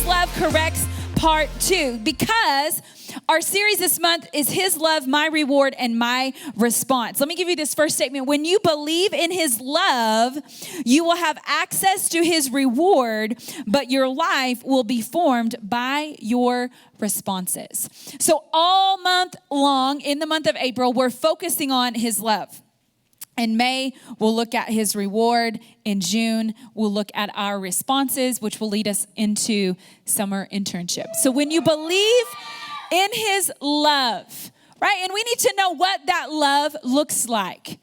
His Love Corrects Part 2, because our series this month is His Love, My Reward, and My Response. Let me give you this first statement. When you believe in His love, you will have access to His reward, but your life will be formed by your responses. So all month long, in the month of April, we're focusing on His love. In May, we'll look at His reward. In June, we'll look at our responses, which will lead us into summer internship. So when you believe in His love, right? And we need to know what that love looks like.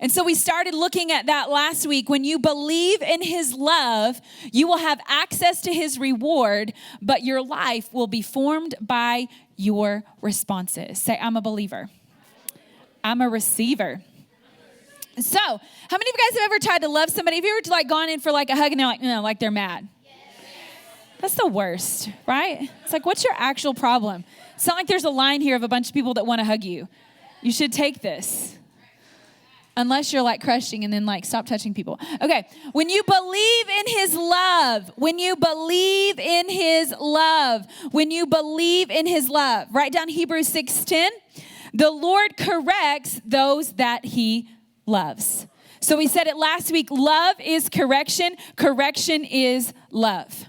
And so we started looking at that last week. When you believe in His love, you will have access to His reward, but your life will be formed by your responses. Say, I'm a believer. I'm a receiver. So, how many of you guys have ever tried to love somebody? Have you ever gone in for a hug and they're like, no, like they're mad? Yes. That's the worst, right? It's like, what's your actual problem? It's not like there's a line here of a bunch of people that want to hug you. You should take this. Unless you're crushing and then stop touching people. Okay, when you believe in His love, when you believe in His love, when you believe in His love, write down Hebrews 6:10. The Lord corrects those that He loves. So we said it last week, love is correction, correction is love.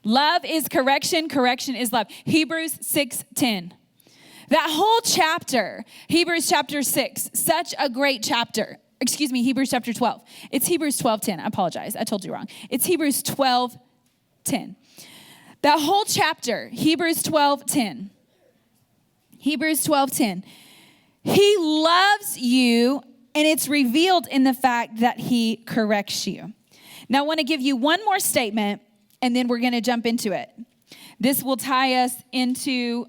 Love is correction, correction is love. Hebrews 6:10. That whole chapter, Hebrews chapter 6, such a great chapter. Excuse me, Hebrews chapter 12. It's Hebrews 12:10. I apologize. I told you wrong. It's Hebrews 12:10. That whole chapter, Hebrews 12:10. Hebrews 12:10. He loves you, and it's revealed in the fact that He corrects you. Now, I want to give you one more statement, and then we're going to jump into it. This will tie us into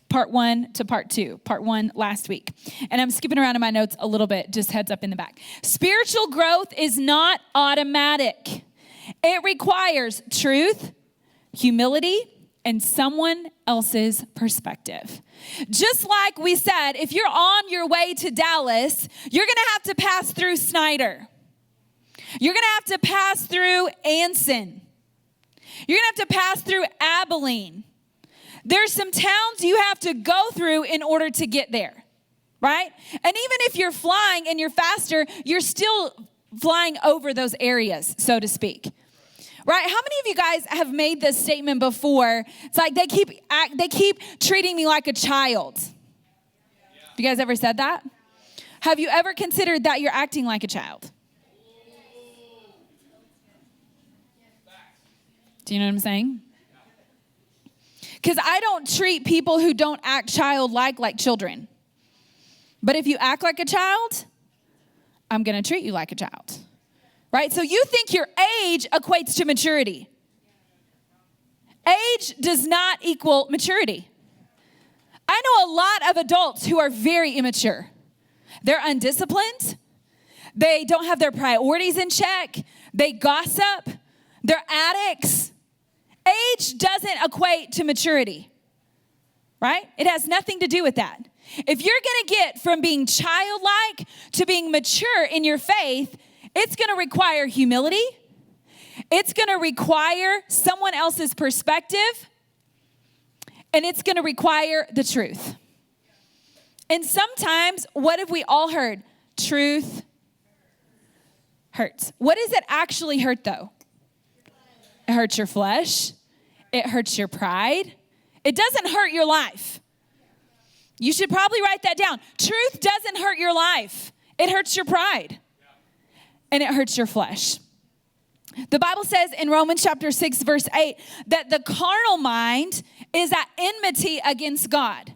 part 1 to part 2. Part 1 last week. And I'm skipping around in my notes a little bit, just heads up in the back. Spiritual growth is not automatic. It requires truth, humility, and someone else's perspective. Just like we said, if you're on your way to Dallas, you're going to have to pass through Snyder. You're going to have to pass through Anson. You're going to have to pass through Abilene. There's some towns you have to go through in order to get there, right? And even if you're flying and you're faster, you're still flying over those areas, so to speak. Right? How many of you guys have made this statement before? It's like they keep treating me like a child. Have you guys ever said that? Have you ever considered that you're acting like a child? Do you know what I'm saying? Because I don't treat people who don't act childlike like children. But if you act like a child, I'm going to treat you like a child. Right? So you think your age equates to maturity. Age does not equal maturity. I know a lot of adults who are very immature. They're undisciplined. They don't have their priorities in check. They gossip. They're addicts. Age doesn't equate to maturity. Right? It has nothing to do with that. If you're going to get from being childlike to being mature in your faith, it's going to require humility. It's going to require someone else's perspective. And it's going to require the truth. And sometimes, what have we all heard? Truth hurts. What does it actually hurt, though? It hurts your flesh. It hurts your pride. It doesn't hurt your life. You should probably write that down. Truth doesn't hurt your life. It hurts your pride. And it hurts your flesh. The Bible says in Romans chapter 6, verse 8, that the carnal mind is at enmity against God.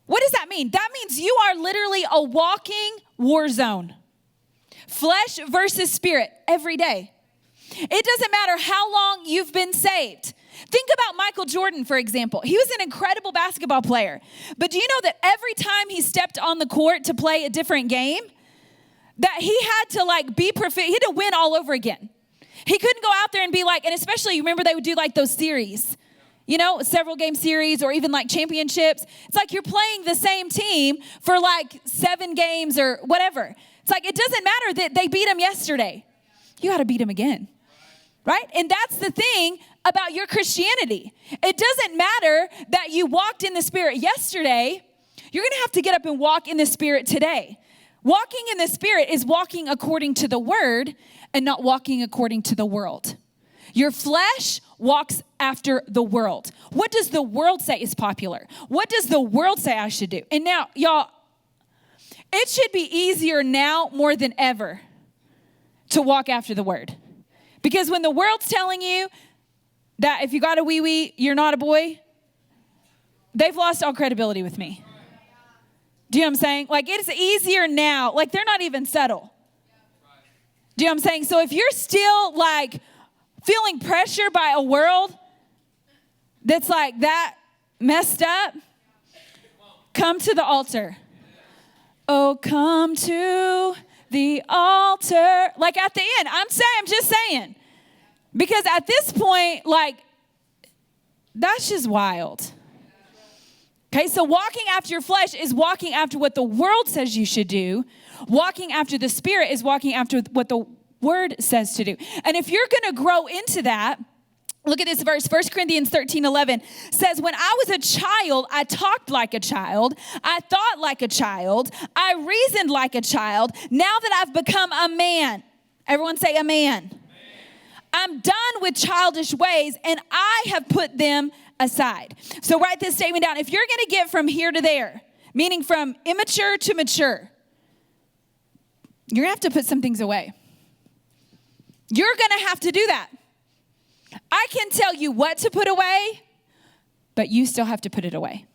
What does that mean? That means you are literally a walking war zone. Flesh versus spirit every day. It doesn't matter how long you've been saved. Think about Michael Jordan, for example. He was an incredible basketball player. But do you know that every time he stepped on the court to play a different game, that he had to be perfect. He had to win all over again. He couldn't go out there and be and especially, you remember they would do those series, several game series or even championships. It's you're playing the same team for 7 games or whatever. It's it doesn't matter that they beat him yesterday. You got to beat him again. right? And that's the thing about your Christianity. It doesn't matter that you walked in the Spirit yesterday. You're going to have to get up and walk in the Spirit today. Walking in the Spirit is walking according to the Word and not walking according to the world. Your flesh walks after the world. What does the world say is popular? What does the world say I should do? And now, y'all, it should be easier now more than ever to walk after the Word. Because when the world's telling you that if you got a wee-wee, you're not a boy, they've lost all credibility with me. Do you know what I'm saying? Like, it's easier now. Like, they're not even subtle. Do you know what I'm saying? So if you're still, like, feeling pressure by a world that's, like, that messed up, come to the altar. Oh, come to the altar. Like, at the end, I'm just saying. Because at this point, like, that's just wild. Okay, so walking after your flesh is walking after what the world says you should do. Walking after the Spirit is walking after what the Word says to do. And if you're going to grow into that, look at this verse, 1 Corinthians 13:11 says, when I was a child, I talked like a child. I thought like a child. I reasoned like a child. Now that I've become a man, everyone say a man. I'm done with childish ways, and I have put them aside. So write this statement down. If you're going to get from here to there, meaning from immature to mature, you're going to have to put some things away. You're going to have to do that. I can tell you what to put away, but you still have to put it away.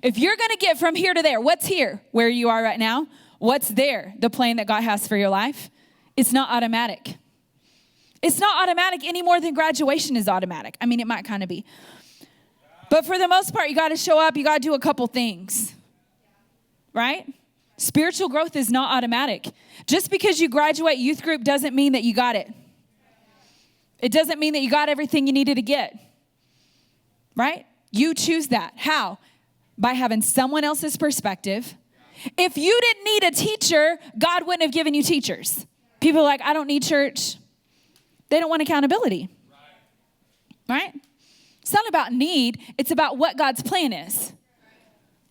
If you're going to get from here to there, what's here? Where you are right now? What's there? The plan that God has for your life? It's not automatic. It's not automatic any more than graduation is automatic. I mean, it might kind of be. But for the most part, you got to show up. You got to do a couple things, right? Spiritual growth is not automatic. Just because you graduate youth group doesn't mean that you got it. It doesn't mean that you got everything you needed to get, right? You choose that. How? By having someone else's perspective. If you didn't need a teacher, God wouldn't have given you teachers. People are like, I don't need church. They don't want accountability, right? It's not about need. It's about what God's plan is.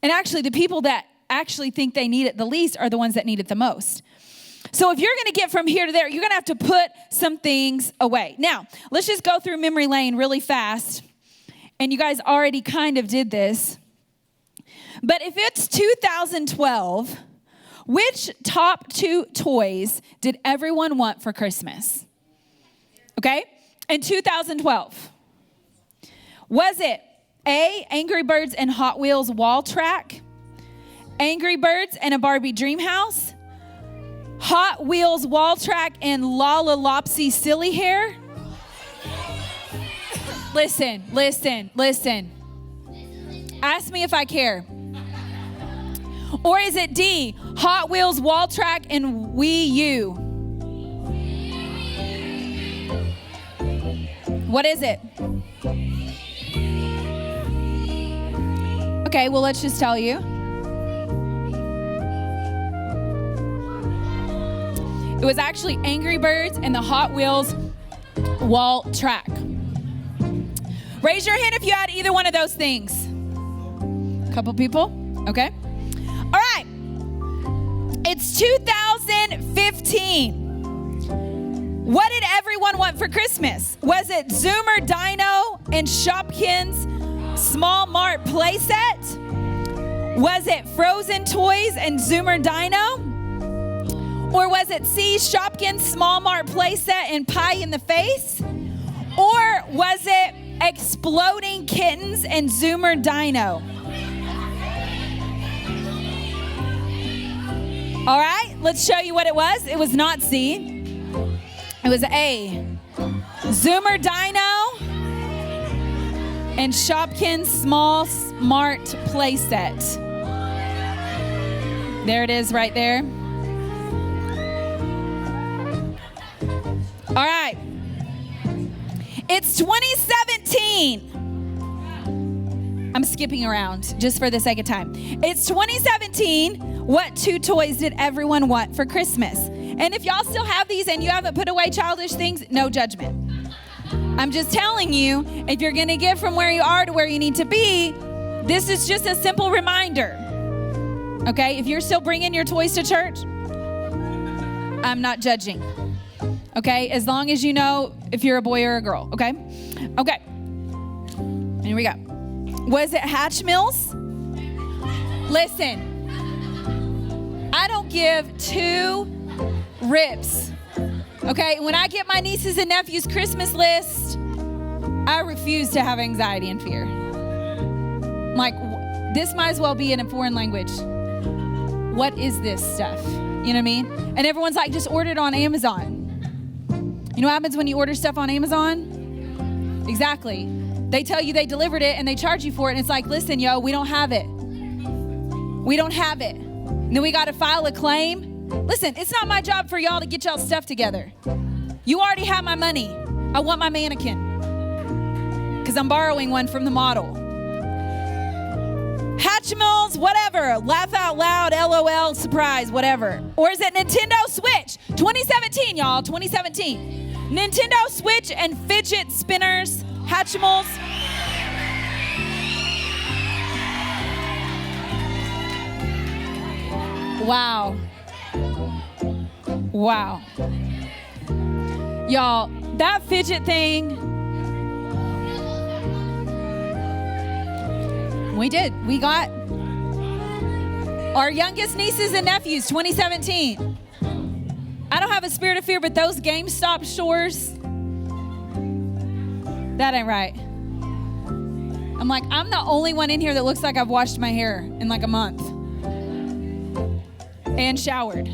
And actually, the people that actually think they need it the least are the ones that need it the most. So if you're going to get from here to there, you're going to have to put some things away. Now, let's just go through memory lane really fast. And you guys already kind of did this. But if it's 2012, which top 2 toys did everyone want for Christmas? Okay? In 2012. Was it A, Angry Birds and Hot Wheels wall track? Angry Birds and a Barbie dream house? Hot Wheels wall track and Lollapalooza silly hair? Listen. Ask me if I care. Or is it D, Hot Wheels wall track and Wii U? What is it? Okay, well, let's just tell you. It was actually Angry Birds and the Hot Wheels wall track. Raise your hand if you had either one of those things. A couple people? Okay. All right. It's 2015. What did everyone want for Christmas? Was it Zoomer Dino and Shopkins Small Mart playset? Was it Frozen Toys and Zoomer Dino? Or was it C, Shopkins Small Mart playset and Pie in the Face? Or was it Exploding Kittens and Zoomer Dino? All right, let's show you what it was. It was not C. It was A, Zoomer Dino and Shopkins Small Smart Playset. There it is right there. All right. It's 2017. I'm skipping around just for the sake of time. It's 2017. What 2 toys did everyone want for Christmas? And if y'all still have these and you haven't put away childish things, no judgment. I'm just telling you, if you're going to get from where you are to where you need to be, this is just a simple reminder. Okay? If you're still bringing your toys to church, I'm not judging. Okay? As long as you know if you're a boy or a girl. Okay? Okay. Here we go. Was it Hatchmills? Listen, I don't give two rips. Okay? When I get my nieces and nephews' Christmas list, I refuse to have anxiety and fear. I'm like, this might as well be in a foreign language. What is this stuff? You know what I mean? And everyone's like, just order it on Amazon. You know what happens when you order stuff on Amazon? Exactly. They tell you they delivered it and they charge you for it. And it's like, listen, yo, we don't have it. We don't have it. And then we got to file a claim. Listen, it's not my job for y'all to get y'all stuff together. You already have my money. I want my mannequin because I'm borrowing one from the model. Hatchimals, whatever. Laugh out loud, LOL, surprise, whatever. Or is it Nintendo Switch? 2017, y'all, 2017. Nintendo Switch and fidget spinners, Hatchimals. Wow. Wow. Y'all, that fidget thing, we did. We got our youngest nieces and nephews, 2017. I don't have a spirit of fear, but those GameStop stores, that ain't right. I'm like, I'm the only one in here that looks like I've washed my hair in like a month and showered.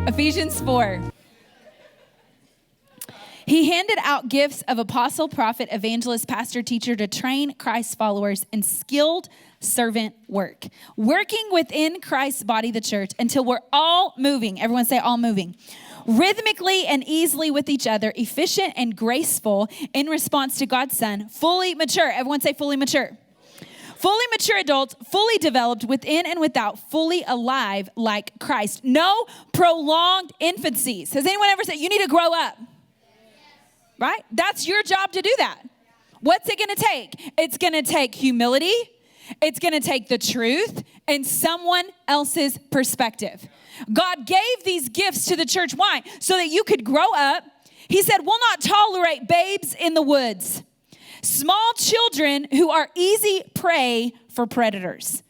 Ephesians 4. He handed out gifts of apostle, prophet, evangelist, pastor, teacher to train Christ's followers in skilled servant work, working within Christ's body, the church, until we're all moving. Everyone say all moving. Rhythmically and easily with each other, efficient and graceful in response to God's Son, fully mature. Everyone say fully mature. Fully mature adults, fully developed within and without, fully alive like Christ. No prolonged infancies. Has anyone ever said, you need to grow up? Right? That's your job to do that. What's it going to take? It's going to take humility. It's going to take the truth and someone else's perspective. God gave these gifts to the church. Why? So that you could grow up. He said, we'll not tolerate babes in the woods. Small children who are easy prey for predators.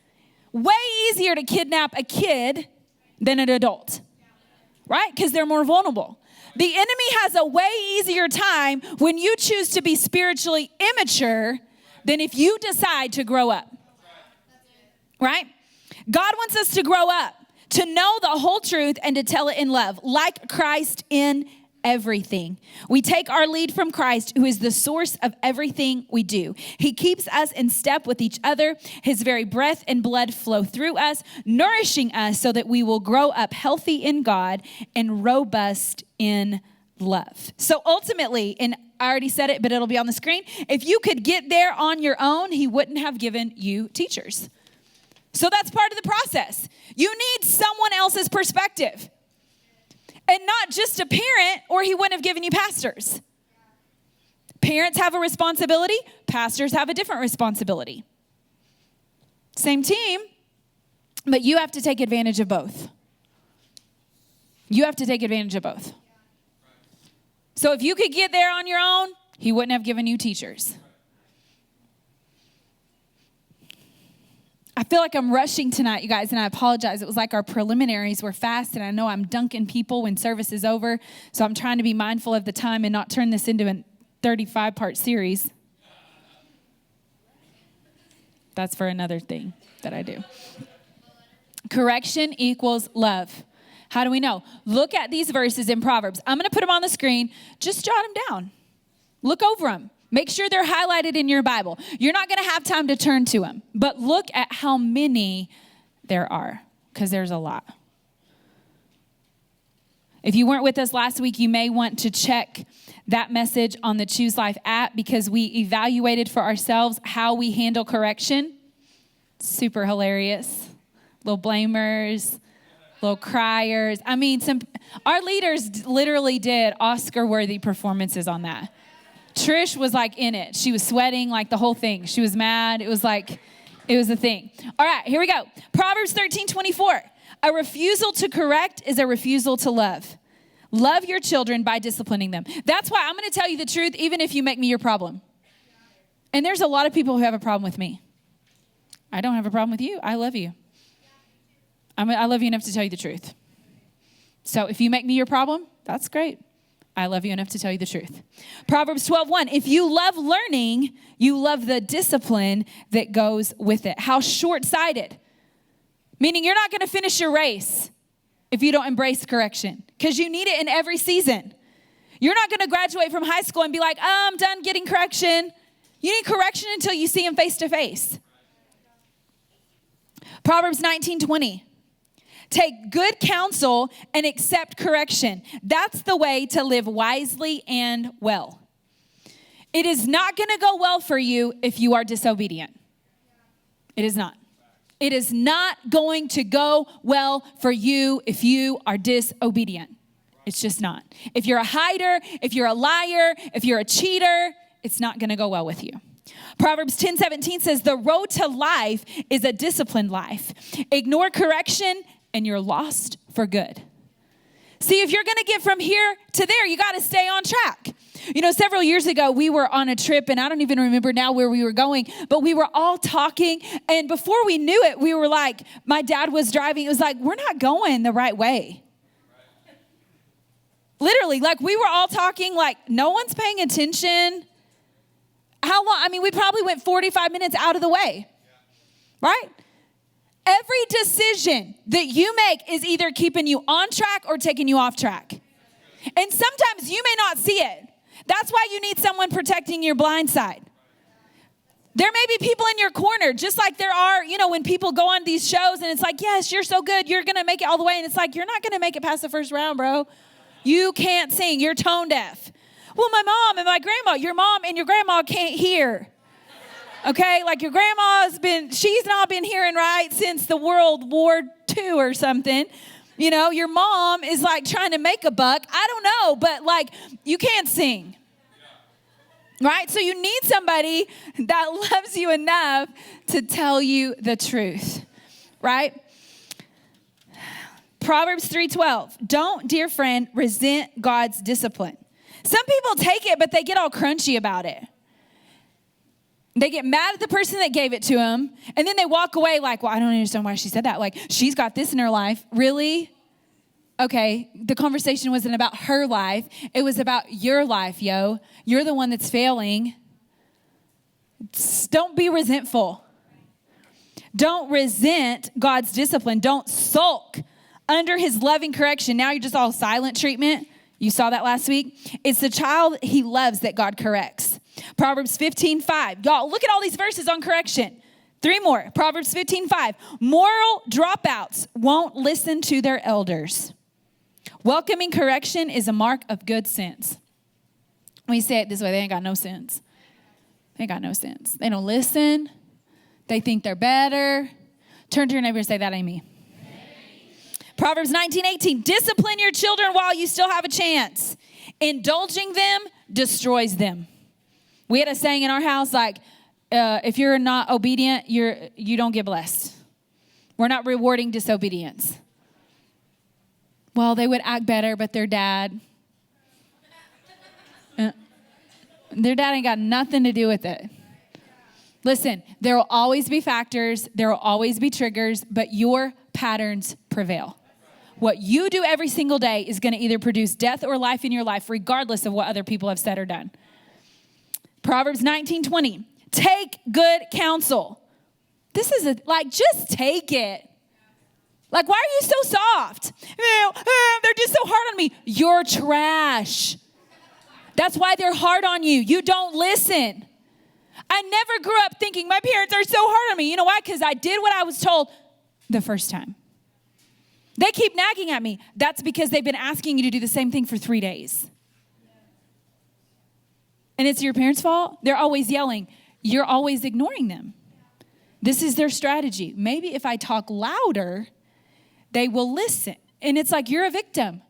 Way easier to kidnap a kid than an adult, right? Because they're more vulnerable. The enemy has a way easier time when you choose to be spiritually immature than if you decide to grow up, right? God wants us to grow up, to know the whole truth and to tell it in love, like Christ in everything. We take our lead from Christ, who is the source of everything we do. He keeps us in step with each other. His very breath and blood flow through us, nourishing us so that we will grow up healthy in God and robust in love. So ultimately, and I already said it, but it'll be on the screen, if you could get there on your own, he wouldn't have given you teachers. So that's part of the process. You need someone else's perspective. And not just a parent, or he wouldn't have given you pastors. Parents have a responsibility. Pastors have a different responsibility. Same team, but you have to take advantage of both. You have to take advantage of both. So if you could get there on your own, he wouldn't have given you teachers. I feel like I'm rushing tonight, you guys, and I apologize. It was like our preliminaries were fast, and I know I'm dunking people when service is over, so I'm trying to be mindful of the time and not turn this into a 35-part series. That's for another thing that I do. Correction equals love. How do we know? Look at these verses in Proverbs. I'm going to put them on the screen. Just jot them down. Look over them. Make sure they're highlighted in your Bible. You're not going to have time to turn to them, but look at how many there are, because there's a lot. If you weren't with us last week, you may want to check that message on the Choose Life app, because we evaluated for ourselves how we handle correction. Super hilarious. Little blamers, little criers. I mean, our leaders literally did Oscar-worthy performances on that. Trish was like in it. She was sweating like the whole thing. She was mad. It was a thing. All right, here we go. Proverbs 13:24. A refusal to correct is a refusal to love. Love your children by disciplining them. That's why I'm going to tell you the truth, even if you make me your problem. And there's a lot of people who have a problem with me. I don't have a problem with you. I love you. I love you enough to tell you the truth. So if you make me your problem, that's great. I love you enough to tell you the truth. Proverbs 12:1. If you love learning, you love the discipline that goes with it. How short-sighted. Meaning you're not going to finish your race if you don't embrace correction, because you need it in every season. You're not going to graduate from high school and be like, I'm done getting correction. You need correction until you see him face to face. Proverbs 19:20. Take good counsel and accept correction. That's the way to live wisely and well. It is not going to go well for you if you are disobedient. It is not. It is not going to go well for you if you are disobedient. It's just not. If you're a hider, if you're a liar, if you're a cheater, it's not going to go well with you. Proverbs 10:17 says, the road to life is a disciplined life. Ignore correction and you're lost for good. See, if you're going to get from here to there, you got to stay on track. You know, several years ago, we were on a trip, and I don't even remember now where we were going, but we were all talking, and before we knew it, we were like, my dad was driving. It was like, we're not going the right way. Literally, like we were all talking, like no one's paying attention. How long? I mean, we probably went 45 minutes out of the way, right? Every decision that you make is either keeping you on track or taking you off track. And sometimes you may not see it. That's why you need someone protecting your blind side. There may be people in your corner, just like there are, you know, when people go on these shows and it's like, yes, you're so good, you're going to make it all the way. And it's like, you're not going to make it past the first round, bro. You can't sing. You're tone deaf. Well, my mom and my grandma, your mom and your grandma can't hear. Okay, like your she's not been hearing right since the World War II or something. You know, your mom is like trying to make a buck. I don't know, but like you can't sing. Right? So you need somebody that loves you enough to tell you the truth. Right? Proverbs 3:12. Don't, dear friend, resent God's discipline. Some people take it, but they get all crunchy about it. They get mad at the person that gave it to them, and then they walk away like, well, I don't understand why she said that. Like, she's got this in her life. Really? Okay, the conversation wasn't about her life. It was about your life, yo. You're the one that's failing. Don't be resentful. Don't resent God's discipline. Don't sulk under his loving correction. Now you're just all silent treatment. You saw that last week. It's the child he loves that God corrects. Proverbs 15:5. Y'all, look at all these verses on correction. 3 more. Proverbs 15:5. Moral dropouts won't listen to their elders. Welcoming correction is a mark of good sense. We say it this way, they ain't got no sense. They ain't got no sense. They don't listen. They think they're better. Turn to your neighbor and say, that ain't me. Proverbs 19:18. Discipline your children while you still have a chance. Indulging them destroys them. We had a saying in our house, like, if you're not obedient, you don't get blessed. We're not rewarding disobedience. Well, they would act better, but their dad ain't got nothing to do with it. Listen, there will always be factors, there will always be triggers, but your patterns prevail. What you do every single day is going to either produce death or life in your life, regardless of what other people have said or done. Proverbs 19:20. Take good counsel. This is just take it. Like, why are you so soft? They're just so hard on me. You're trash. That's why they're hard on you. You don't listen. I never grew up thinking my parents are so hard on me. You know why? Because I did what I was told the first time. They keep nagging at me. That's because they've been asking you to do the same thing for 3 days. And it's your parents' fault. They're always yelling. You're always ignoring them. This is their strategy. Maybe if I talk louder, they will listen. And it's like you're a victim.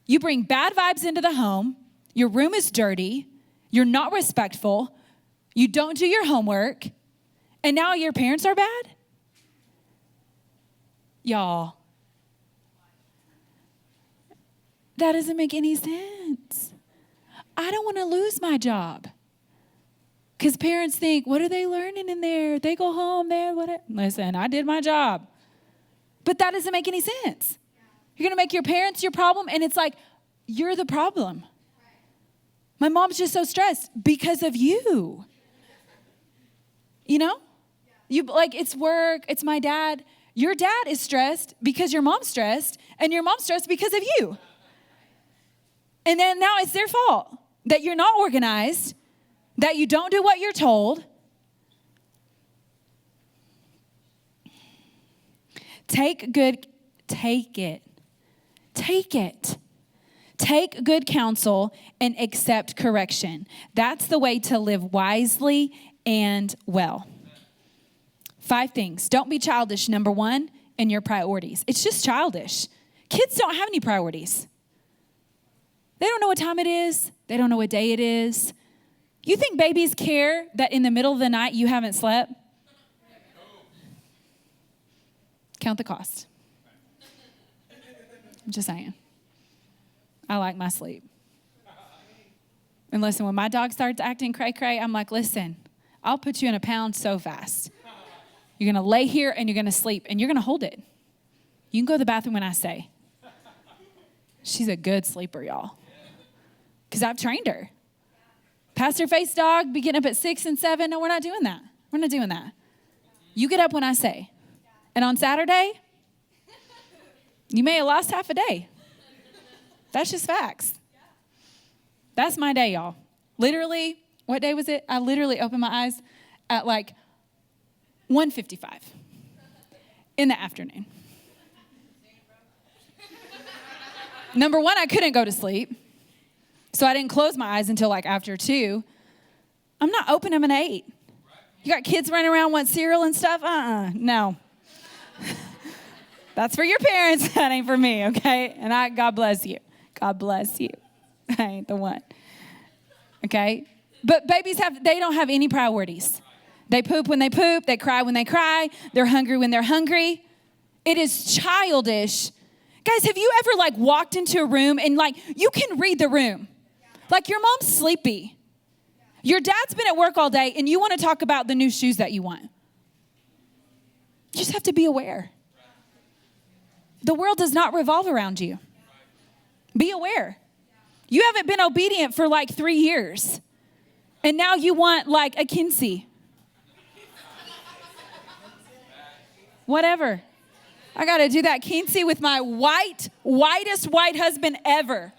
You bring bad vibes into the home. Your room is dirty. You're not respectful. You don't do your homework. And now your parents are bad? Y'all, that doesn't make any sense. I don't want to lose my job. Because parents think, what are they learning in there? They go home there. Listen, I did my job. But that doesn't make any sense. You're going to make your parents your problem, and it's like, you're the problem. My mom's just so stressed because of you. You know? You like, it's work, it's my dad. Your dad is stressed because your mom's stressed, and your mom's stressed because of you. And then now it's their fault that you're not organized, that you don't do what you're told. Take it. Take good counsel and accept correction. That's the way to live wisely and well. 5 things. Don't be childish, number 1, in your priorities. It's just childish. Kids don't have any priorities. They don't know what time it is. They don't know what day it is. You think babies care that in the middle of the night you haven't slept? Count the cost. I'm just saying. I like my sleep. And listen, when my dog starts acting cray-cray, I'm like, listen, I'll put you in a pound so fast. You're going to lay here and you're going to sleep and you're going to hold it. You can go to the bathroom when I say. She's a good sleeper, y'all. Because I've trained her. Pastor face dog, be getting up at 6 and 7. No, we're not doing that. We're not doing that. You get up when I say. And on Saturday, you may have lost half a day. That's just facts. That's my day, y'all. Literally, what day was it? I literally opened my eyes at like 1:55 in the afternoon. Number 1, I couldn't go to sleep. So I didn't close my eyes until like after 2. I'm not opening them at 8. You got kids running around want cereal and stuff? No. That's for your parents. That ain't for me, okay? And God bless you. God bless you. I ain't the one. Okay? But babies they don't have any priorities. They poop when they poop. They cry when they cry. They're hungry when they're hungry. It is childish. Guys, have you ever like walked into a room and like you can read the room? Like your mom's sleepy. Your dad's been at work all day and you want to talk about the new shoes that you want. You just have to be aware. The world does not revolve around you. Be aware. You haven't been obedient for like 3 years. And now you want like a Kinsey. Whatever. I got to do that Kinsey with my whitest white husband ever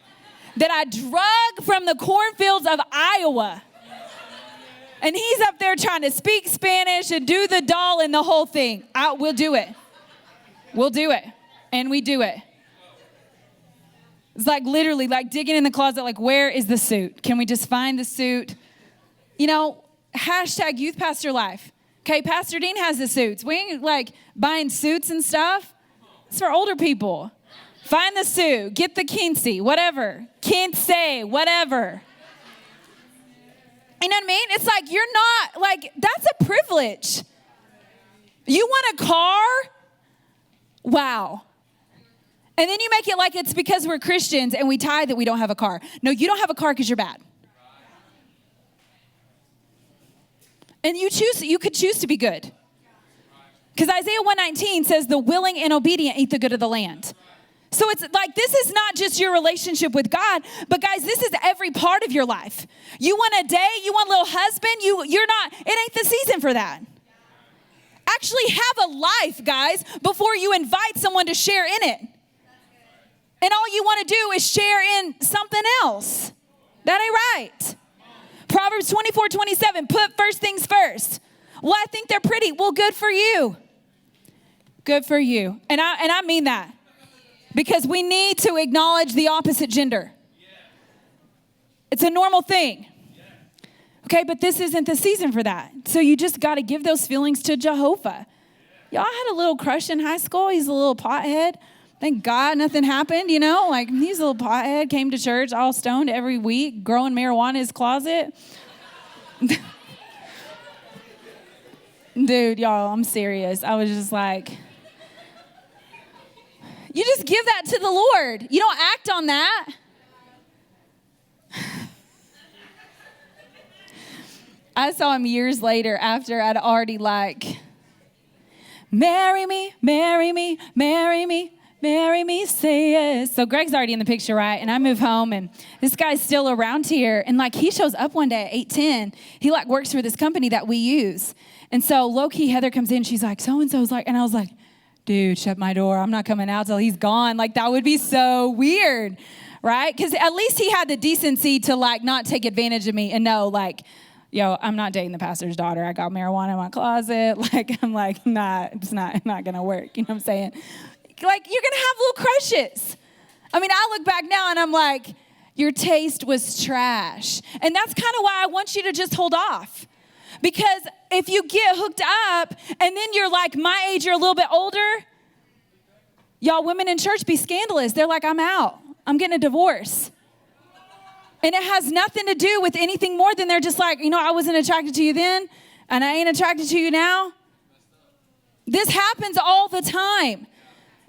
that I drug from the cornfields of Iowa. And he's up there trying to speak Spanish and do the doll and the whole thing. We'll do it. We'll do it. And we do it. It's like literally like digging in the closet, like, where is the suit? Can we just find the suit? You know, hashtag youth pastor life. Okay, Pastor Dean has the suits. We ain't like buying suits and stuff. It's for older people. Find the suit. Get the Kinsey, whatever. Kinsey, whatever. You know what I mean? It's like you're not, like, that's a privilege. You want a car? Wow. And then you make it like it's because we're Christians and we tithe that we don't have a car. No, you don't have a car because you're bad. And you could choose to be good. Because Isaiah 1:19 says the willing and obedient eat the good of the land. So it's like this is not just your relationship with God, but guys, this is every part of your life. You want a day, you want a little husband, it ain't the season for that. Actually have a life, guys, before you invite someone to share in it. And all you want to do is share in something else. That ain't right. Proverbs 24:27, put first things first. Well, I think they're pretty. Well, good for you. Good for you. And I mean that. Because we need to acknowledge the opposite gender. It's a normal thing. Okay, but this isn't the season for that. So you just got to give those feelings to Jehovah. Y'all had a little crush in high school. He's a little pothead. Thank God nothing happened, Like, he's a little pothead, came to church all stoned every week, growing marijuana in his closet. Dude, y'all, I'm serious. I was just like, you just give that to the Lord. You don't act on that. I saw him years later after I'd already marry me, marry me, marry me, marry me, say yes. So Greg's already in the picture, right? And I move home, and this guy's still around here. And he shows up one day at 8:10. He works for this company that we use. And so low-key, Heather comes in. She's like, so-and-so's and I was like, dude, shut my door. I'm not coming out till he's gone. That would be so weird, right? Because at least he had the decency to not take advantage of me and know yo, I'm not dating the pastor's daughter. I got marijuana in my closet. I'm nah, it's not going to work. You know what I'm saying? You're going to have little crushes. I look back now and I'm like, your taste was trash. And that's kind of why I want you to just hold off. Because if you get hooked up and then you're my age, you're a little bit older, y'all women in church be scandalous. They're like, I'm out. I'm getting a divorce. And it has nothing to do with anything more than they're just I wasn't attracted to you then, and I ain't attracted to you now. This happens all the time.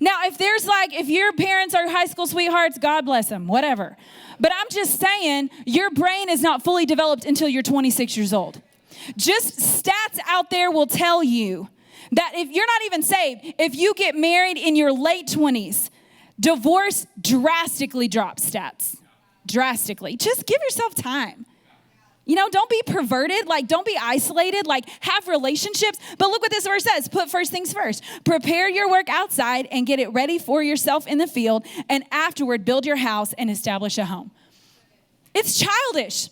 Now, if your parents are high school sweethearts, God bless them, whatever. But I'm just saying, your brain is not fully developed until you're 26 years old. Just stats out there will tell you that if you're not even saved, if you get married in your late 20s, divorce drastically drops stats. Drastically. Just give yourself time. Don't be perverted. Don't be isolated. Have relationships. But look what this verse says. Put first things first. Prepare your work outside and get it ready for yourself in the field. And afterward, build your house and establish a home. It's childish.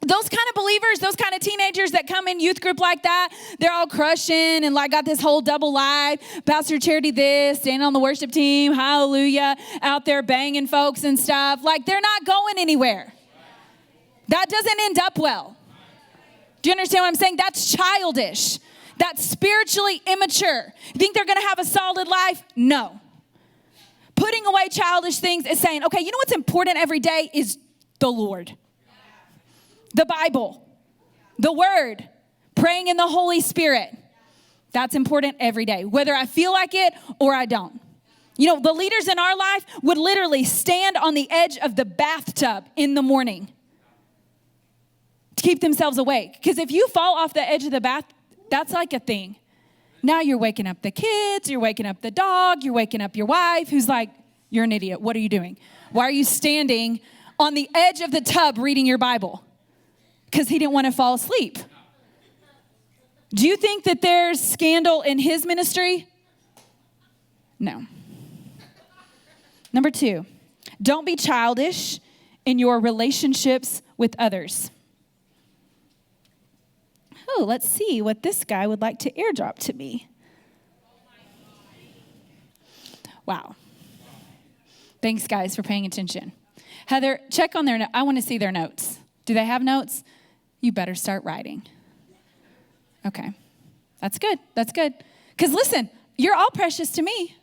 Those kind of believers, those kind of teenagers that come in youth group like that, they're all crushing and got this whole double life. Pastor Charity this, standing on the worship team, hallelujah, out there banging folks and stuff. They're not going anywhere. That doesn't end up well. Do you understand what I'm saying? That's childish. That's spiritually immature. You think they're going to have a solid life? No. Putting away childish things is saying, okay, you know what's important every day is the Lord. The Bible, the Word, praying in the Holy Spirit. That's important every day, whether I feel like it or I don't. The leaders in our life would literally stand on the edge of the bathtub in the morning to keep themselves awake. Because if you fall off the edge of the bath, that's a thing. Now you're waking up the kids, you're waking up the dog, you're waking up your wife who's you're an idiot. What are you doing? Why are you standing on the edge of the tub reading your Bible? Because he didn't want to fall asleep. Do you think that there's scandal in his ministry? No. Number 2, don't be childish in your relationships with others. Oh, let's see what this guy would like to airdrop to me. Wow. Thanks, guys, for paying attention. Heather, check on their notes. I want to see their notes. Do they have notes? You better start writing. Okay. That's good. That's good. Because listen, you're all precious to me.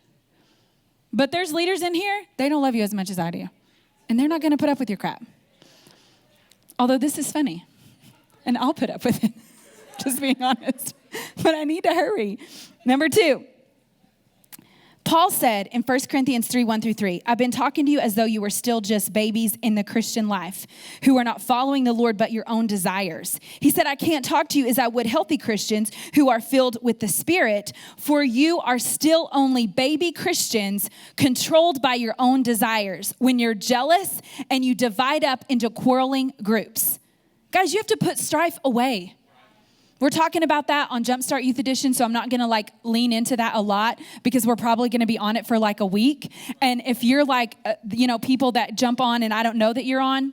But there's leaders in here, they don't love you as much as I do. And they're not going to put up with your crap. Although this is funny. And I'll put up with it. Just being honest. But I need to hurry. Number 2. Paul said in 1 Corinthians 3:1-3, I've been talking to you as though you were still just babies in the Christian life who are not following the Lord but your own desires. He said, I can't talk to you as I would healthy Christians who are filled with the Spirit, for you are still only baby Christians controlled by your own desires when you're jealous and you divide up into quarreling groups. Guys, you have to put strife away. We're talking about that on Jumpstart Youth Edition, so I'm not going to lean into that a lot because we're probably going to be on it for a week. And if you're people that jump on and I don't know that you're on,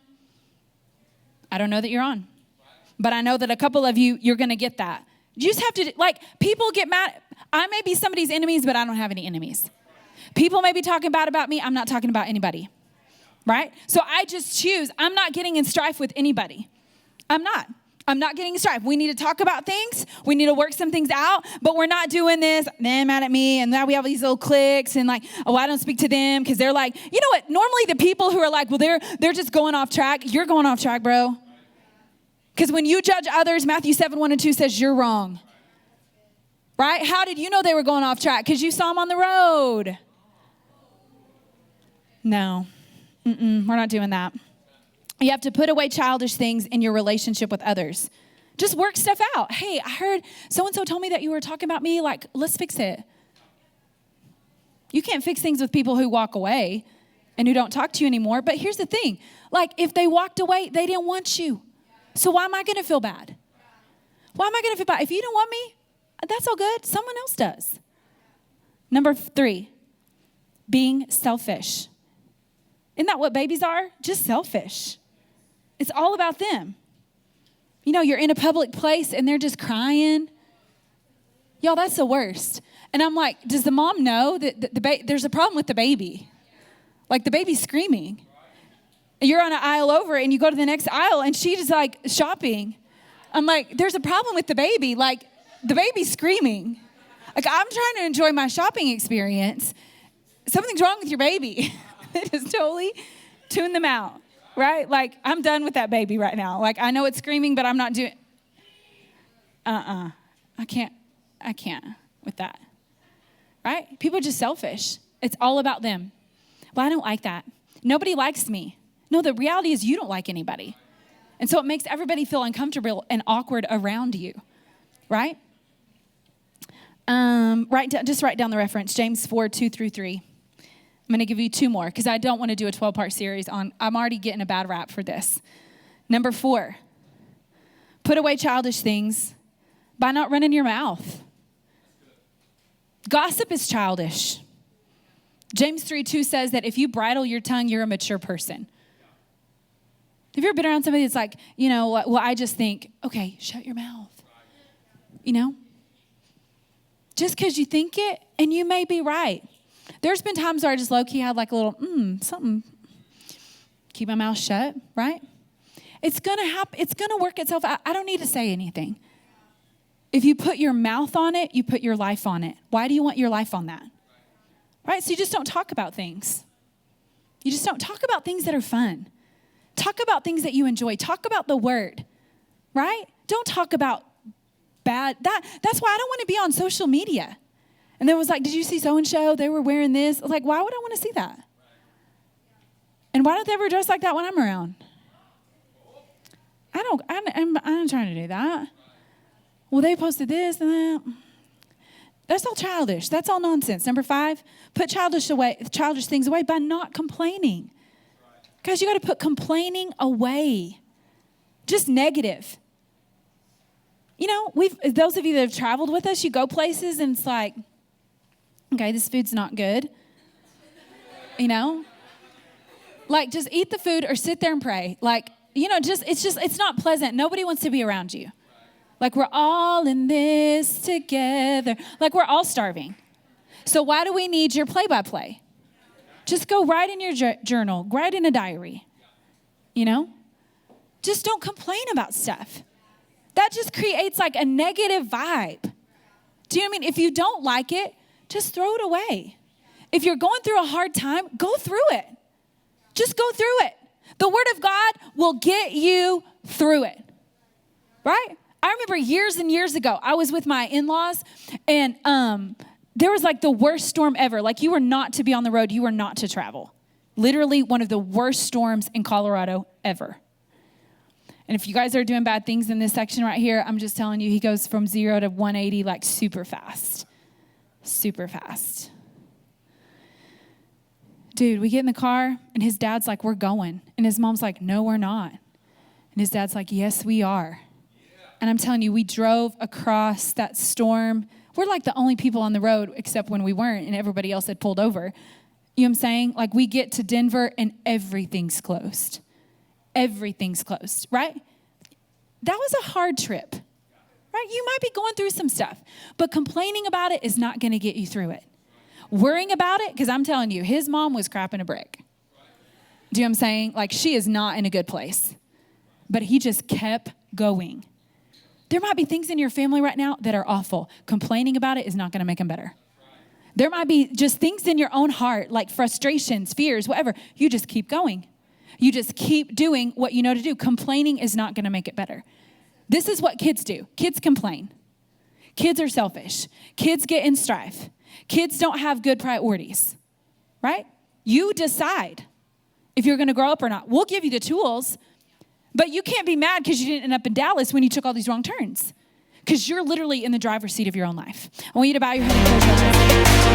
I don't know that you're on. But I know that a couple of you're going to get that. You just have to, people get mad. I may be somebody's enemies, but I don't have any enemies. People may be talking bad about me. I'm not talking about anybody, right? So I just choose. I'm not getting in strife with anybody. I'm not. I'm not getting strife. We need to talk about things. We need to work some things out, but we're not doing this. They're mad at me, and now we have these little cliques, and like, oh, I don't speak to them because they're like, you know what? Normally the people who are like, well, they're just going off track. You're going off track, bro. Because when you judge others, Matthew 7:1-2 says you're wrong. Right? How did you know they were going off track? Because you saw them on the road. No, we're not doing that. You have to put away childish things in your relationship with others. Just work stuff out. Hey, I heard so-and-so told me that you were talking about me. Like, let's fix it. You can't fix things with people who walk away and who don't talk to you anymore. But here's the thing. Like, if they walked away, they didn't want you. So why am I going to feel bad? Why am I going to feel bad? If you don't want me, that's all good. Someone else does. Number 3, being selfish. Isn't that what babies are? Just selfish. It's all about them. You know, you're in a public place and they're just crying. Y'all, that's the worst. And I'm like, does the mom know that there's a problem with the baby? Like the baby's screaming. You're on an aisle over and you go to the next aisle and she's like shopping. I'm like, there's a problem with the baby. Like the baby's screaming. Like I'm trying to enjoy my shopping experience. Something's wrong with your baby. Just totally tune them out, right? Like, I'm done with that baby right now. Like, I know it's screaming, but I'm not doing, I can't with that, right? People are just selfish. It's all about them. Well, I don't like that. Nobody likes me. No, the reality is you don't like anybody. And so it makes everybody feel uncomfortable and awkward around you, right? Just write down the reference, James 4:2-3. I'm going to give you 2 more because I don't want to do a 12-part series on, I'm already getting a bad rap for this. Number 4, put away childish things by not running your mouth. Gossip is childish. James 3:2 says that if you bridle your tongue, you're a mature person. Have you ever been around somebody that's like, you know, well, I just think, okay, shut your mouth. You know? Just because you think it, and you may be right. There's been times where I just low-key had like a little, something. Keep my mouth shut, right? It's going to happen. It's going to work itself out. I don't need to say anything. If you put your mouth on it, you put your life on it. Why do you want your life on that? Right? So you just don't talk about things. You just don't talk about things that are fun. Talk about things that you enjoy. Talk about the word, right? Don't talk about bad. That's why I don't want to be on social media. And then it was like, did you see so-and-so? They were wearing this. I was like, why would I want to see that? And why don't they ever dress like that when I'm around? I'm not trying to do that. Well, they posted this and that. That's all childish. That's all nonsense. Number 5, put childish things away by not complaining. Guys, you got to put complaining away. Just negative. You know, those of you that have traveled with us, you go places and it's like, okay, this food's not good. You know? Like, just eat the food or sit there and pray. Like, you know, it's not pleasant. Nobody wants to be around you. Like, we're all in this together. Like, we're all starving. So why do we need your play-by-play? Just go write in your journal. Write in a diary. You know? Just don't complain about stuff. That just creates like a negative vibe. Do you know what I mean? If you don't like it, just throw it away. If you're going through a hard time, go through it. Just go through it. The word of God will get you through it. Right? I remember years and years ago, I was with my in-laws and there was like the worst storm ever. Like you were not to be on the road. You were not to travel. Literally one of the worst storms in Colorado ever. And if you guys are doing bad things in this section right here, I'm just telling you, he goes from 0 to 180 like super fast. Super fast. Dude, we get in the car and his dad's like, we're going. And his mom's like, no, we're not. And his dad's like, yes, we are. And I'm telling you, we drove across that storm. We're like the only people on the road except when we weren't and everybody else had pulled over. You know what I'm saying? Like we get to Denver and everything's closed. Everything's closed, right? That was a hard trip, right? You might be going through some stuff, but complaining about it is not going to get you through it. Worrying about it, because I'm telling you, his mom was crapping a brick. Do you know what I'm saying? Like she is not in a good place, but he just kept going. There might be things in your family right now that are awful. Complaining about it is not going to make them better. There might be just things in your own heart, like frustrations, fears, whatever. You just keep going. You just keep doing what you know to do. Complaining is not going to make it better. This is what kids do. Kids complain. Kids are selfish. Kids get in strife. Kids don't have good priorities, right? You decide if you're going to grow up or not. We'll give you the tools, but you can't be mad because you didn't end up in Dallas when you took all these wrong turns, because you're literally in the driver's seat of your own life. I want you to bow your head and close your eyes.